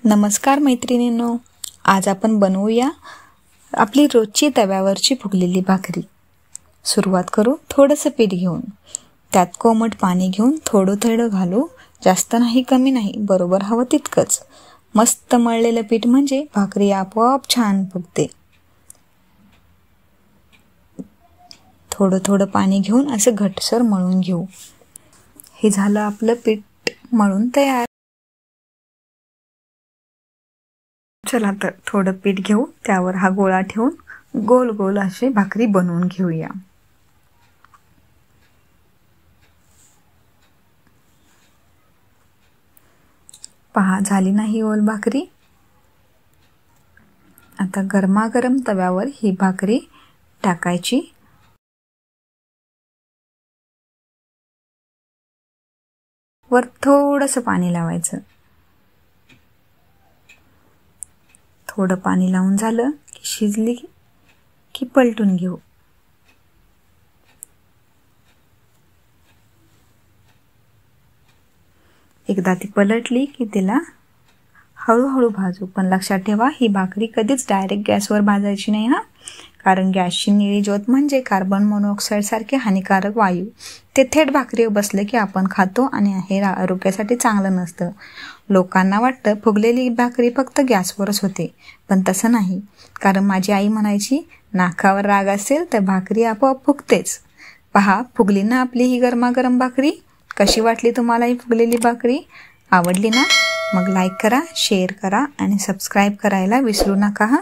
नमस्कार मैत्रिणींनो, आज आपण बनवूया आपली रोजची तव्यावरची फुगलेली भाकरी। सुरुवात करू थोडंसं पीठ घेऊन, त्यात कोमट पाणी घेऊन थोडं थोडं घालू, जास्त नाही कमी नाही, बरोबर हवं तितकंच। मस्त मळलेलं पीठ म्हणजे भाकरी आपोआप छान फुगते। थोडं थोडं पाणी घेऊन असं घट्टसर मळून घेऊ। हे झालं आपलं पीठ मळून तयार। चला तर थोडं पीठ घेऊ, त्यावर हा गोळा ठेवून गोल गोल अशी भाकरी बनवून घेऊया। पहा झाली नाही गोल भाकरी। आता गरमागरम तव्यावर ही भाकरी टाकायची। वर थोडंसं पाणी लावायचं। थोडं पाणी लावून झालं की शिजली की पलटून घेऊ। एकदा ती पलटली की तिला हळूहळू भाजू, पण लक्षात ठेवा ही भाकरी कधीच डायरेक्ट गॅसवर भाजायची नाही हा, कारण गॅसची निळी ज्योत म्हणजे कार्बन मोनॉक्साईड सारखे हानिकारक वायू, ते थेट भाकरीवर बसले की आपण खातो आणि हे आरोग्यासाठी चांगलं नसतं। लोकांना वाटतं फुगलेली भाकरी फक्त गॅसवरच होते, पण तसं नाही, कारण माझी आई म्हणायची नाकावर राग असेल तर भाकरी आपोआप फुगतेच। पहा फुगली ना आपली ही गरमागरम भाकरी। कशी वाटली तुम्हाला ही फुगलेली भाकरी? आवडली ना? मग लाईक करा, शेअर करा आणि सबस्क्राईब करायला विसरू नका हा।